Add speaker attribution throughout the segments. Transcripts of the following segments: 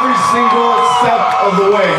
Speaker 1: every single step of the way.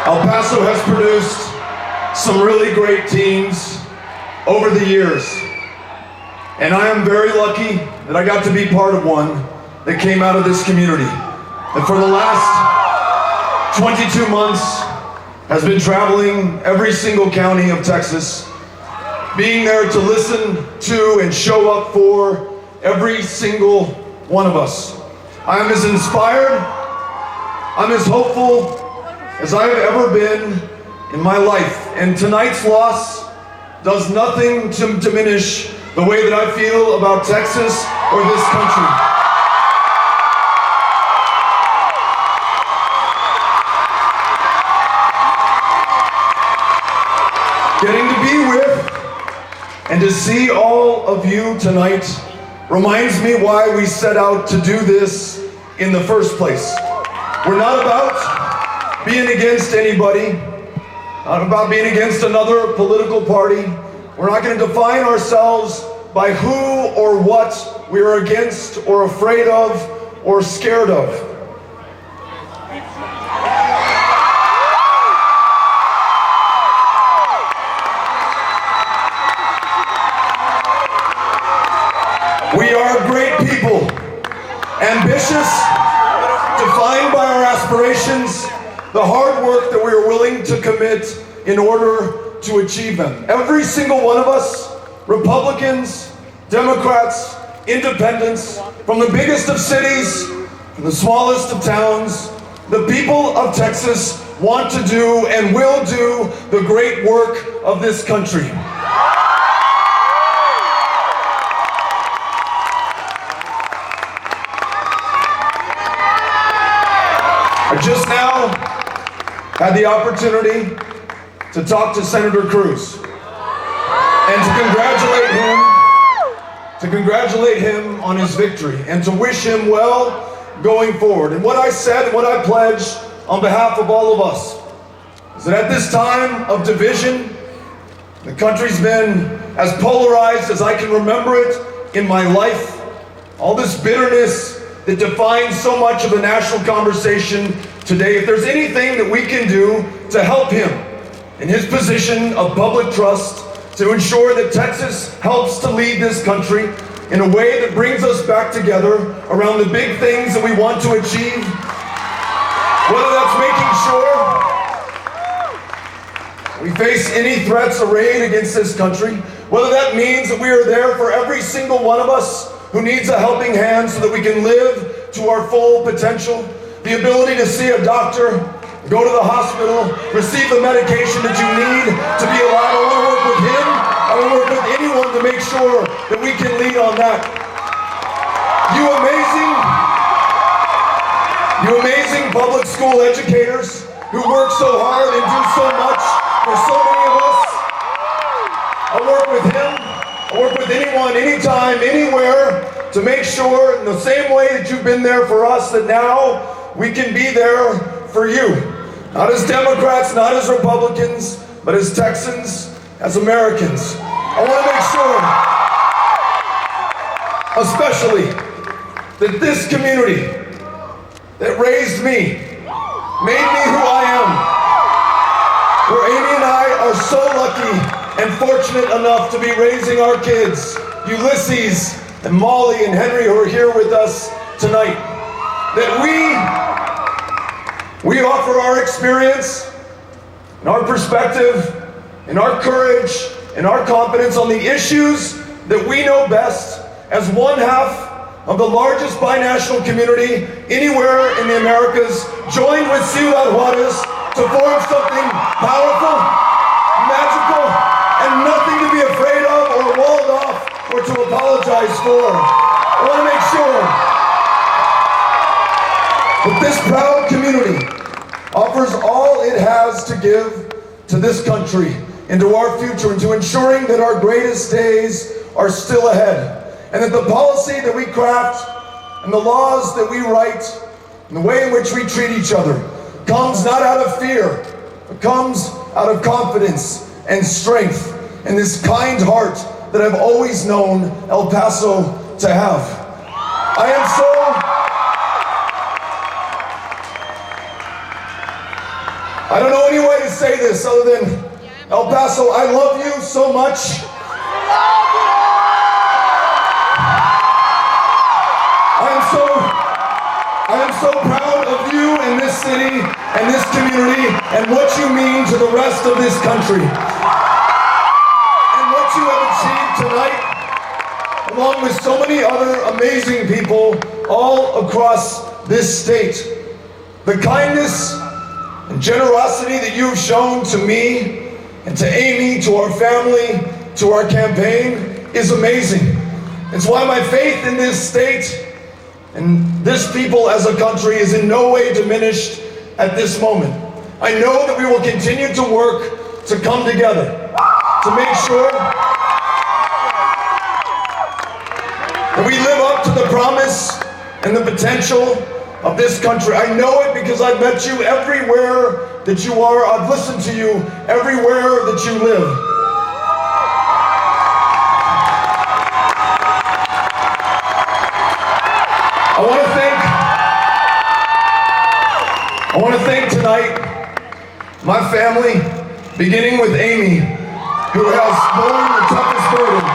Speaker 1: El Paso has produced some really great teams over the years, and I am very lucky that I got to be part of one that came out of this community, that for the last 22 months has been traveling every single county of Texas, being there to listen to and show up for every single one of us. I am as inspired, I'm as hopeful as I have ever been in my life, and tonight's loss does nothing to diminish the way that I feel about Texas or this country. Getting to be with and to see all of you tonight reminds me why we set out to do this in the first place. We're not about being against anybody, not about being against another political party. We're not going to define ourselves by who or what we are against or afraid of or scared of. We are great people, ambitious, defined by our aspirations, the hard work that we are willing to commit in order to achieve them. Every single one of us, Republicans, Democrats, independents, from the biggest of cities, from the smallest of towns, the people of Texas want to do and will do the great work of this country. I just now had the opportunity to talk to Senator Cruz and to congratulate him on his victory and to wish him well going forward. And what I said, what I pledged on behalf of all of us is that at this time of division, the country's been as polarized as I can remember it in my life. All this bitterness that defines so much of the national conversation today. If there's anything that we can do to help him in his position of public trust, to ensure that Texas helps to lead this country in a way that brings us back together around the big things that we want to achieve, whether that's making sure we face any threats arrayed against this country, whether that means that we are there for every single one of us who needs a helping hand so that we can live to our full potential, the ability to see a doctor, go to the hospital, receive the medication that you need to be alive. I want to work with him. I want to work with anyone to make sure that we can lead on that. You amazing public school educators who work so hard and do so much for so many of us. I'll work with him. I'll work with anyone, anytime, anywhere, to make sure in the same way that you've been there for us, that now we can be there for you. Not as Democrats, not as Republicans, but as Texans, as Americans. I want to make sure, especially, that this community that raised me, made me who I am, where Amy and I are so lucky and fortunate enough to be raising our kids, Ulysses and Molly and Henry, who are here with us tonight, that we offer our experience and our perspective and our courage and our confidence on the issues that we know best as one half of the largest binational community anywhere in the Americas, joined with Ciudad Juarez to form something powerful, magical, and nothing to be afraid of or walled off or to apologize for. I want to make sure proud community offers all it has to give to this country and to our future, and to ensuring that our greatest days are still ahead, and that the policy that we craft and the laws that we write and the way in which we treat each other comes not out of fear, but comes out of confidence and strength and this kind heart that I've always known El Paso to have. I don't know any way to say this other than, El Paso, I love you so much. I am so proud of you and this city and this community and what you mean to the rest of this country. And what you have achieved tonight, along with so many other amazing people all across this state. The kindness and generosity that you've shown to me and to Amy, to our family, to our campaign is amazing. It's why my faith in this state and this people as a country is in no way diminished at this moment. I know that we will continue to work to come together, to make sure that we live up to the promise and the potential of this country. I know it because I've met you everywhere that you are. I've listened to you everywhere that you live. I want to thank tonight my family, beginning with Amy, who has borne the toughest burden,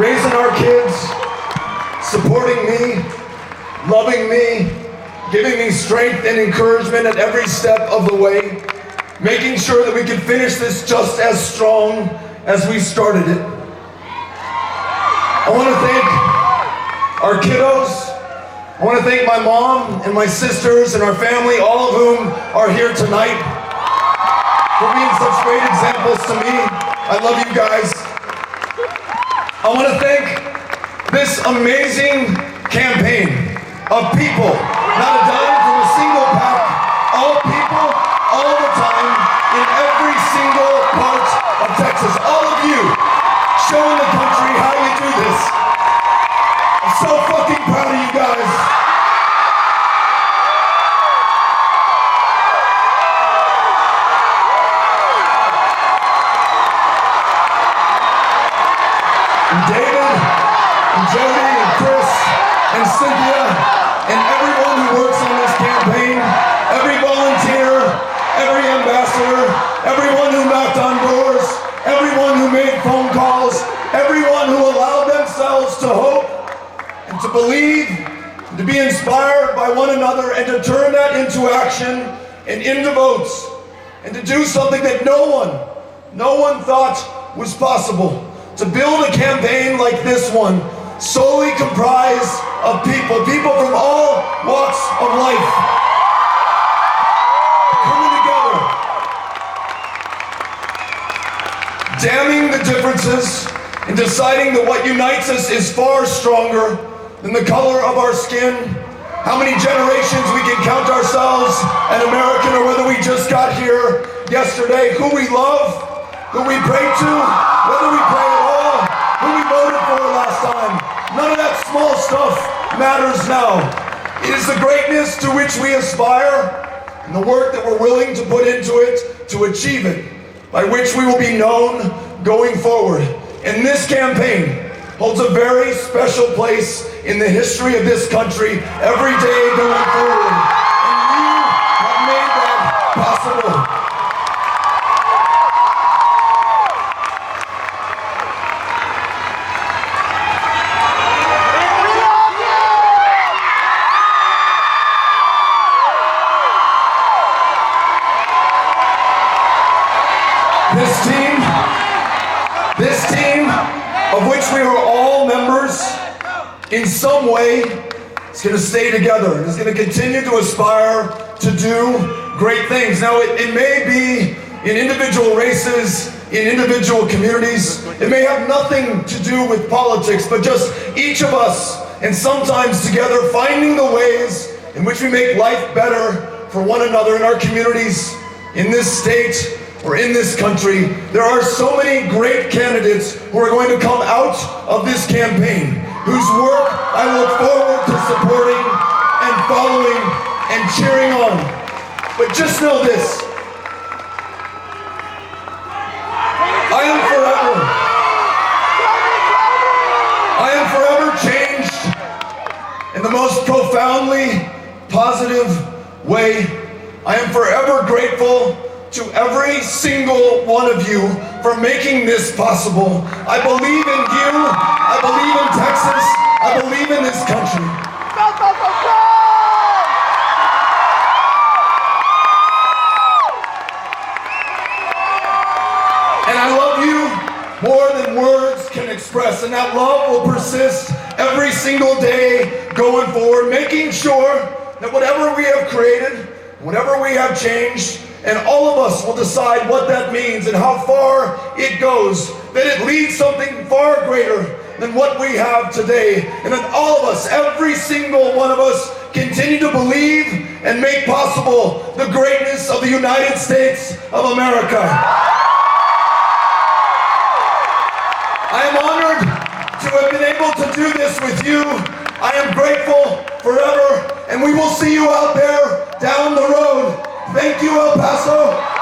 Speaker 1: raising our kids, supporting me, loving me, giving me strength and encouragement at every step of the way, making sure that we can finish this just as strong as we started it. I want to thank our kiddos. I want to thank my mom and my sisters and our family, all of whom are here tonight, for being such great examples to me. I love you guys. I want to thank this amazing campaign of people, not a dime from a single pack, all people, all the time, in every single part of Texas. All of you showing the country how you do this. I'm so fucking proud of you guys. And David, and Jody, and Chris, and Cynthia, and everyone who works on this campaign, every volunteer, every ambassador, everyone who knocked on doors, everyone who made phone calls, everyone who allowed themselves to hope and to believe, and to be inspired by one another, and to turn that into action and into votes, and to do something that no one thought was possible. To build a campaign like this one, solely comprised of people from all walks of life, coming together, damning the differences, and deciding that what unites us is far stronger than the color of our skin, how many generations we can count ourselves an American, or whether we just got here yesterday, who we love, who we pray to, whether we pray at all, who we voted for last time. None of that small stuff matters now. It is the greatness to which we aspire and the work that we're willing to put into it to achieve it, by which we will be known going forward. And this campaign holds a very special place in the history of this country every day going forward. And you have made that possible. This team, of which we are all members, in some way, is going to stay together and is going to continue to aspire to do great things. Now, it may be in individual races, in individual communities. It may have nothing to do with politics, but just each of us and sometimes together finding the ways in which we make life better for one another in our communities, in this state, or in this country. There are so many great candidates who are going to come out of this campaign, whose work I look forward to supporting and following and cheering on. But just know this, I am forever changed in the most profoundly positive way. I am forever grateful to every single one of you for making this possible. I believe in you, I believe in Texas, I believe in this country. And I love you more than words can express, and that love will persist every single day going forward, making sure that whatever we have created, whatever we have changed, and all of us will decide what that means and how far it goes, that it leads something far greater than what we have today, and that all of us, every single one of us, continue to believe and make possible the greatness of the United States of America. I am honored to have been able to do this with you. I am grateful forever, and we will see you out there down the road. Thank you, El Paso.